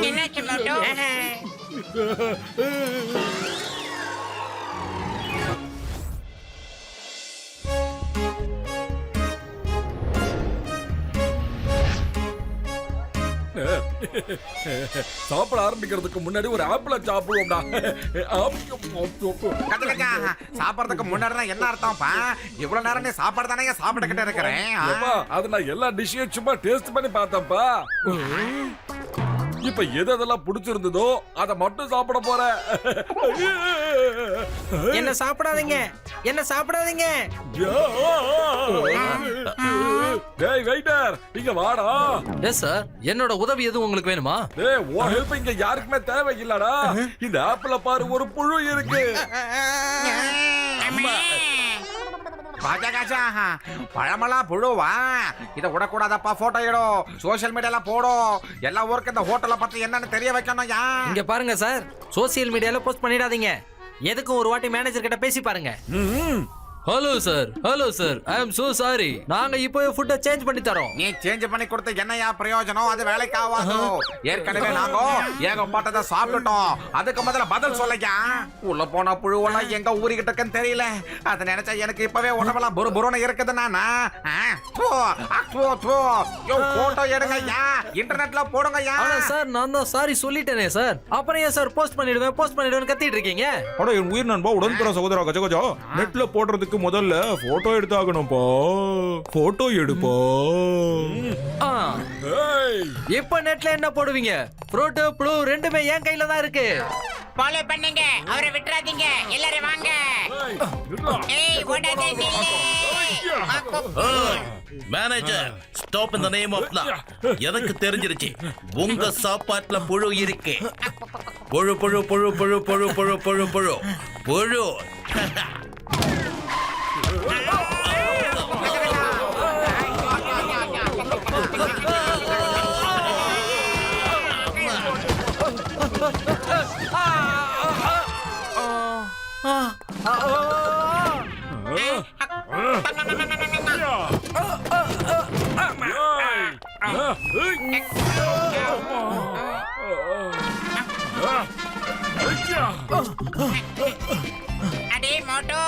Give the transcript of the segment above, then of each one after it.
என்னாச்சு மோட்டோ? சாப்பிட ஆரம்பிக்கிறதுக்கு முன்னாடி ஒரு ஆப்பிள சாப்பிடுவோம்டா. சாப்பிடறதுக்கு முன்னாடி என்ன அர்த்தம்ப்பா? இவ்வளவு நேரம் நீ சாப்பாடு தானே சாப்பிட்டுக்கிட்டே இருக்கிறேன். அது நான் எல்லா டிஷ்ஷையும் சும்மா டேஸ்ட் பண்ணி பார்த்தேன்ப்பா. இப்ப எதெல்லாம் பிடிச்சிருந்ததோ அதை மட்டும் சாப்பிட போறேன். என்ன சாப்பிடாதீங்க, என்ன சாப்பிடாதீங்க. டேய் வெயிட்டர், இங்க வாடா. எஸ் சார், என்னோட உதவி எதுவும் உங்களுக்கு வேணுமா? டேய் உன் ஹெல்ப் இங்க யாருக்குமே தேவையில்லடா. இந்த ஆப்பிள பாரு, ஒரு புழு இருக்கு. பழமெல்லாம் புழுவா? இத விடக்கூடாதப்பா. போட்டோ எடும், சோசியல் மீடியால போடும். எல்லா ஊருக்கு இந்த ஹோட்டலை பத்தி என்னன்னு தெரிய வைக்கணும். இங்க பாருங்க சார், சோசியல் மீடியால போஸ்ட் பண்ணிடாதீங்க. எதுக்கும் ஒரு வாட்டி மேனேஜர் கிட்ட பேசி பாருங்க. Hello sir, hello sir, I am so sorry. நாங்க இப்போ ஃபுட்ட சேஞ்ச் பண்ணி தரோம். நீ சேஞ்ச் பண்ணி கொடுத்து என்னையா பிரயோஜனம்? அது வேலைக்கு ஆகாது. ஏற்கனவே நாங்க ஏகப்பட்டதை சாப்பிட்டுட்டோம். அதுக்கு முதல்ல பதில் சொல்லையா. உள்ள போன புழுவெல்லாம் எங்க ஊறிக்கிட்டு இருக்குன்னு தெரியல. அதை நினைச்சா எனக்கு இப்பவே உடம்பெல்லாம் புருன்னு இருக்குது. நானா போட்டோ எடுங்கய்யா, இன்டர்நெட்ல போடுங்கய்யா. சார் நான் தான் சாரி சொல்லிட்டேனே சார். அப்புறம் ஏன் சார் போஸ்ட் பண்ணிடுவேன் கத்திட்டு இருக்கீங்க? அட என் உயிர் நண்பா, உடன்பிற சகோதரா கஜகஜா, நெட்ல போடுறதுக்கு முதல்ல போட்டோ எடுத்தாகணும்பா. போட்டோ எடுப்பா. இப்ப நெட்ல என்ன போடுவீங்க? புரோட்டோ ப்ளூ ரெண்டுமே என் கையில தான் இருக்கு. ஃபாலோ பண்ணுங்க, அவரை விட்டுறாதீங்க. எல்லாரும் வாங்க. ஏய் ஓடாதே நில்லு. Manager, stop in the name of law. எனக்கு தெரிஞ்சிருச்சு, உங்க சாப்பாட்டுல புழு இருக்கு. புழு புழு புழு புழு புழு புழு புழு புழு புழு. அடே மோட்டோ,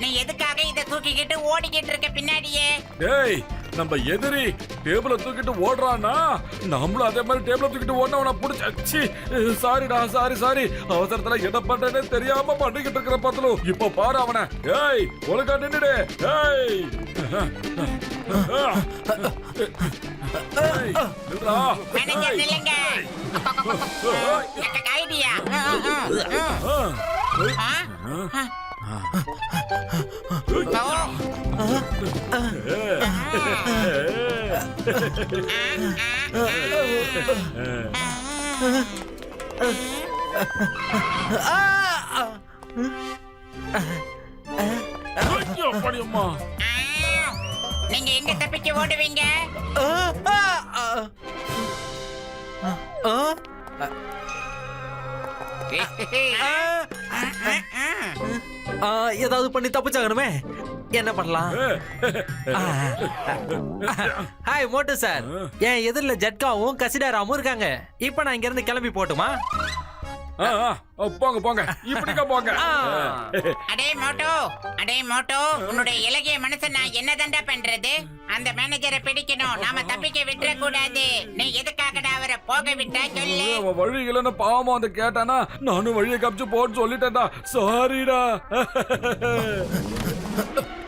நீ எதுக்காக இத தூக்கிக்கிட்டு ஓடிக்கிட்டு இருக்க பின்னாடியே? டேய், நம்ம எதிரி டேபிள தூக்கிட்டு ஓடுறானா, நம்மளும் அதே மாதிரி டேபிள தூக்கிட்டு ஓடுனவன புடிச்சு. சாரிடா, சாரி. அவசரத்துல என்ன பண்றேன்னு தெரியாம பண்ணிக்கிட்டு இருக்கிற பத்தலு. இப்ப பாரு அவனை. டேய் ஒழுங்கா நின்னுடு. டேய் மேனேஜர் நில்லுங்க. ஐடியா. நீங்க எங்க தப்பிச்சு ஓடுவீங்க? ஏதாவது பண்ணி தப்பிச்சாகணுமே. என்ன பண்ணலாம்? ஹாய் மோட்டு சார், என் எதிரில ஜட்காவும் கசிடாராமும் இருக்காங்க. இப்ப நான் இங்க இருந்து கிளம்பி போட்டுமா? போங்க, இப்படிக்கா போங்க. அடே மோட்டோ, உன்னுடைய இலகிய மனசை நான் என்னதான்டா பண்றது? அந்த மேனேஜரை பிடிக்கணும், நாம தப்பிக்க விட்டுற கூடாது. நீ எதுக்காகடா அவரை போக விட்டா சொல்லு. வழி இல்லைன்னு பாவம் அந்த கேட்டானா, நானும் வழியை காமிச்சு போன்னு சொல்லிட்டேன்டா. சாரிடா.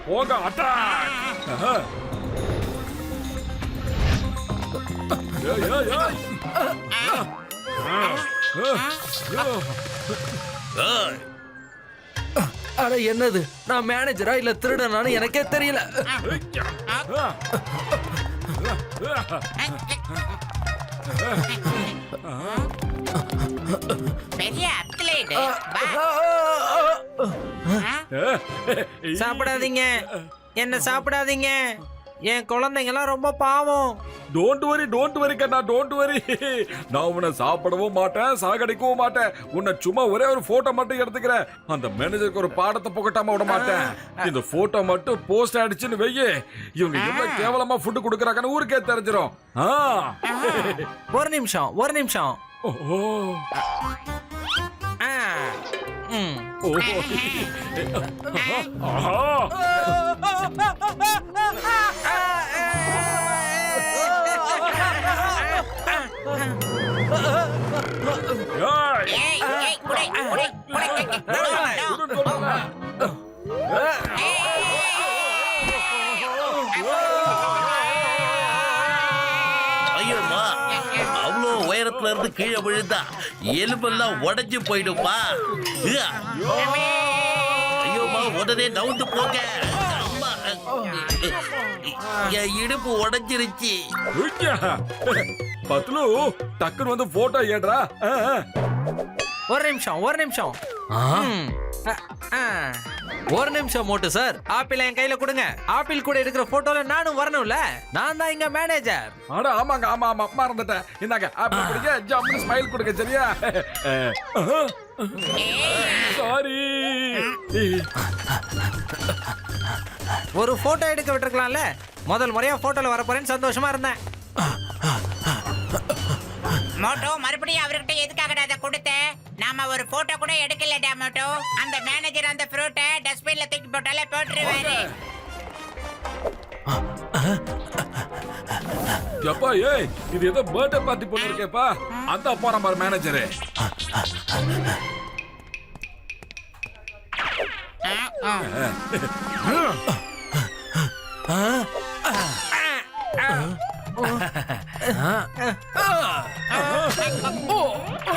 போங்க, அட்டாக். அட என்னது, நான் மேனேஜரா இல்ல திருடனானு எனக்கே தெரியல. பெரிய அத்லீட். சாப்பிடாதீங்க, என்ன சாப்பிடாதீங்க. என் குழந்தைங்க எல்லாம் ரொம்ப பாவம். Don't worry Kanna, don't worry. நான் உன்னை சாப்பிடவும் மாட்டேன், சாகடிக்கவும் மாட்டேன். உன்னை சும்மா ஒரே ஒரு போட்டோ மட்டும் எடுத்துக்கிறேன். அந்த மேனேஜருக்கு ஒரு பாடத்தை புகட்டாம விட மாட்டேன். இந்த போட்டோ மட்டும் போஸ்ட் ஆயிடுச்சுன்னு வெய்ய, இவங்க எவ்வளவு கேவலமா ஃபுட் கொடுக்கறாங்கன்னு ஊருக்கே தெரிஞ்சிரும். ஒரு நிமிஷம். ஓ ஆ, ம். ஏய் ஏய் குடை குடை குடை ஐயோமா, அவ்வளோ உயரத்துல இருந்து கீழே விழுந்தா எலும்பெல்லாம் உடைஞ்சு போயிடுமா. ஐயோமா, உடனே நவுந்து போங்க. அம்மா, என் இடுப்பு உடைஞ்சிருச்சு. பத்லு, டக்குன்னு வந்து போட்டோ ஏடுறா. ஒரு நிமிஷம். ம். ஒரு நிமிஷம் மோட்டு சார். ஆப்பிள் என் கையில கொடுங்க. ஆப்பிள் கூட எடுக்கிற போட்டோல நானும் வரணும்ல. நான் தான் இங்க மேனேஜர். அட ஆமாங்க, ஆமா மறந்துட்டேன். இந்தாங்க ஆப்பிள் கொடுங்க, ஜம்னு ஸ்மைல் கொடுங்க, சரியா? சாரி. ஒரு போட்டோ எடுக்க விட்டுருக்கலாம்ல. முதல் முறையா போட்டோல வர போறேன்னு சந்தோஷமா இருந்தேன். மோட்டோ, மறுபடியும் அவர்கிட்ட எதுக்காகடா அதை கொடுத்த? நாம ஒரு போட்டோ கூட எடுக்கலடா மோட்டோ. அந்த மேனேஜர் அந்த ஃப்ரூட்டை டஸ்ட்பின்ல தூக்கி போட்டாலே போட்டுருவாரு. எப்பா ஏய், இது ஏதோ பர்த்டே பார்ட்டி போல இருக்கேப்பா. அந்த போற மாதிரி மேனேஜரு.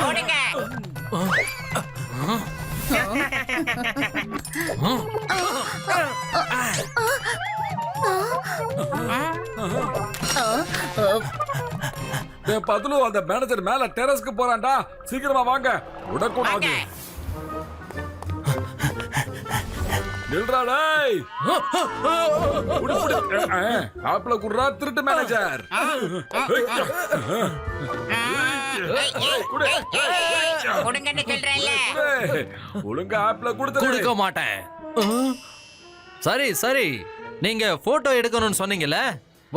ஓடுங்க. பத்லு, அந்த மேனேஜர் மேல டெரஸ்க்கு போறான்டா. சீக்கிரமா வாங்க. உடக்கூடாது. நில்றா டேய். ஆப்பிள குடுறா திருட்டு மேனேஜர். கொடுங்கன்னு சொல்றேன்ல. ஒழுங்கா ஆப்பிள கொடுத்து கொடுக்க மாட்டேன். சரி, நீங்க போட்டோ எடுக்கணும்னு சொன்னீங்கல்ல.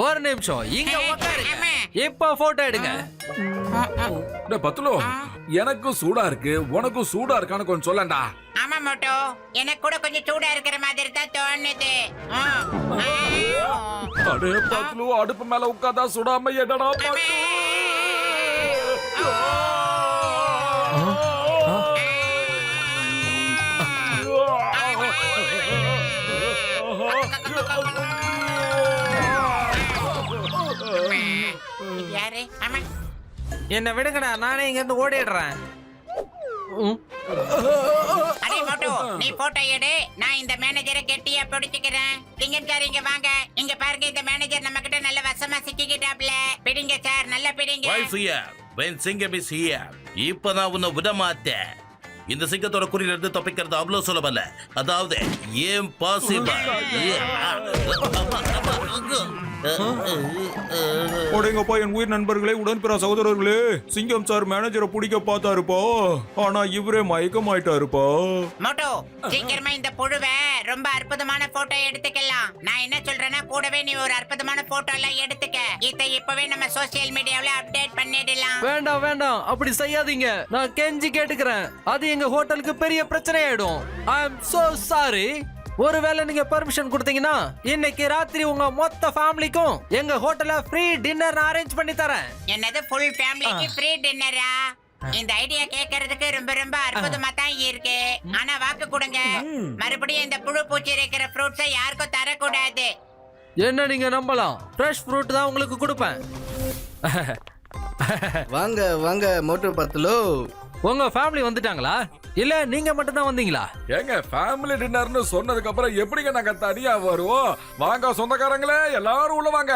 ஒரு நிமிஷம் இங்க உட்காருங்க. இப்ப போட்டோ எடுங்க. பத்லு, எனக்கும் சூடா இருக்கு, உனக்கும் சூடா இருக்கான்னு கொஞ்சம் சொல்லண்டா. ஆமா மோட்டோ, எனக்கு கூட கொஞ்சம் சூடா இருக்கிற மாதிரி தான் தோணுது. அடே பத்லு, அடுப்பு மேல உட்கார்ந்தா சுடாம என்னடா பத்லு? யாரு? ஆமா. என்ன விடுங்கடா, நானே இங்க இருந்து ஓடிடுறேன். அடே மோட்டோ, நீ போட்டோ எடு. நான் இந்த மேனேஜரை கெட்டியா பிடிச்சுக்கிறேன். திங்கட்காரிங்க வாங்க. இங்க பாருங்க, இந்த மேனேஜர் நம்ம கிட்ட நல்ல வசமா சிக்கிக்கிட்டாப்ல. பிடிங்க சார், நல்லா பிடிங்க. Wife here, when Singam is here. இப்ப நான் உன்னை விட மாட்டேன். இந்த சிங்கத்தோட குறியில இருந்து தப்பிக்கிறது அவ்வளவு சுலபம் இல்ல. அதாவது ஏன் பாசிபிள். போடுங்கப்பா என் உயிர் நண்பர்களே, உடன்பிற சகோதரர்களே. சிங்கம் சார் மேனேஜரை பிடிக்க பார்த்தாருப்பா. ஆனா இவரே மயக்கமாயிட்டாருப்பா. மோட்டோ, சீக்கிரமா இந்த புழுவை ரொம்ப அற்புதமான போட்டோ எடுத்துக்கலாம். நான் என்ன சொல்றேன்னா, கூடவே நீ ஒரு அற்புதமான போட்டோ எல்லாம் எடுத்துக்க. இதை இப்பவே நம்ம சோசியல் மீடியாவுல அப்டேட் பண்ணிடலாம். வேண்டாம், அப்படி செய்யாதீங்க. நான் கெஞ்சி கேட்டுக்கிறேன். அது எங்க ஹோட்டலுக்கு பெரிய பிரச்சனை ஆயிடும். ஐ அம் சோ சாரி. ஒருவேளை நீங்க பெர்மிஷன் கொடுத்தீங்கன்னா இன்னைக்கு ராத்திரி உங்க மொத்த ஃபேமிலிக்கும் எங்க ஹோட்டல்ல ஃப்ரீ டின்னர் அரேஞ்ச் பண்ணி தரேன். என்னது, ஃபுல் ஃபேமிலிக்கு ஃப்ரீ டின்னரா? இந்த ஐடியா கேட்கறதுக்கு ரொம்ப ரொம்ப அற்புதமா தான் இருக்கு. ஆனா வாக்கு கொடுங்க, மறுபடியும் இந்த புழு பூச்சி இருக்கிற ஃப்ரூட்ஸை யாருக்கும் தரக்கூடாது. என்ன நீங்க நம்பலாம், ஃப்ரெஷ் ஃப்ரூட் தான் உங்களுக்கு கொடுப்பேன். வாங்க மோட்டு பத்துலு. உங்க ஃபேமிலி வந்துட்டாங்களா இல்ல நீங்க மட்டும் தான் வந்தீங்களா? ஏங்க, ஃபேமிலி டின்னர்னு சொன்னதுக்கு அப்புறம் எப்படிங்க நாங்க தனியா வருவோம்? வாங்க சொந்தக்காரங்களே, எல்லாரும் உள்ள வாங்க.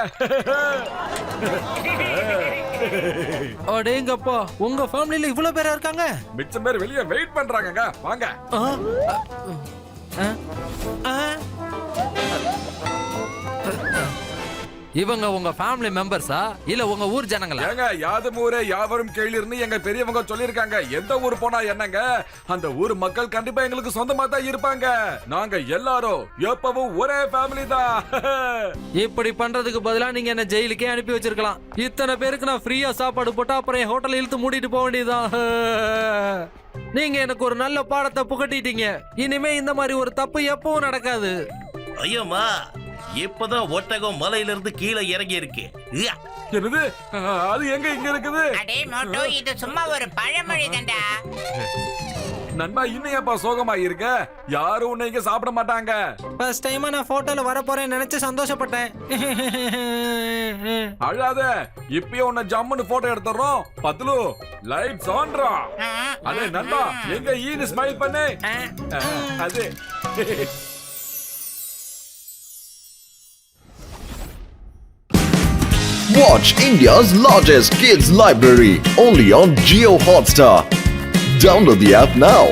அடேங்கப்பா, உங்க ஃபேமிலில இவ்வளவு பேரா இருக்காங்க? மிச்சம் பேர் வெளியே வெயிட் பண்றாங்கங்க. வாங்க. இவங்க உங்க ஃபேமிலி மெம்பர்ஸா இல்ல உங்க ஊர் ஜனங்களா? ஏங்க யாதும் ஊரே யாவரும் கேளிர்னு எங்க பெரியவங்க சொல்லிருக்காங்க. எந்த ஊர் போனா என்னங்க, அந்த ஊர் மக்கள் கண்டிப்பா எங்களுக்கு சொந்தமா தான் இருப்பாங்க. நாங்க எல்லாரும் எப்பவும் ஒரே ஃபேமிலி தான். இப்படி பண்றதுக்கு பதிலா நீங்க என்ன ஜெயிலுக்கே அனுப்பி வச்சிருக்கலாம். இத்தனை பேருக்கு நான் ஃப்ரீயா சாப்பாடு போட்டா அப்புறம் என் ஹோட்டல் இழுத்து மூடிட்டு போக வேண்டியதுதான். நீங்க எனக்கு ஒரு நல்ல பாடத்தை புகட்டிட்டீங்க. இனிமே இந்த மாதிரி ஒரு தப்பு எப்பவும் நடக்காது. ஐயோமா, இப்பதான் ஒட்டகம் மலையிலிருந்து கீழே இறங்கி இருக்கு. ஐயா, என்னது அது எங்க இங்க இருக்குது? அடே மோட்டோ, இது சும்மா ஒரு பழமொழி தான்டா. நண்பா இன்னும் ஏப்பா சோகமா இருக்க? யாரும் உன்னை இங்க சாப்பிட மாட்டாங்க. ஃபர்ஸ்ட் டைமா நான் போட்டோல வர போறேன் நினைச்சு சந்தோஷப்பட்டேன். அழாத, இப்பயே உன்னை ஜம்முன்னு போட்டோ எடுத்துறோம். பத்லு லைட்ஸ் ஆன்ரா. அதே நண்பா எங்க ஈனு ஸ்மைல் பண்ணு. அது Watch India's largest kids library only on Jio Hotstar. Download the app now.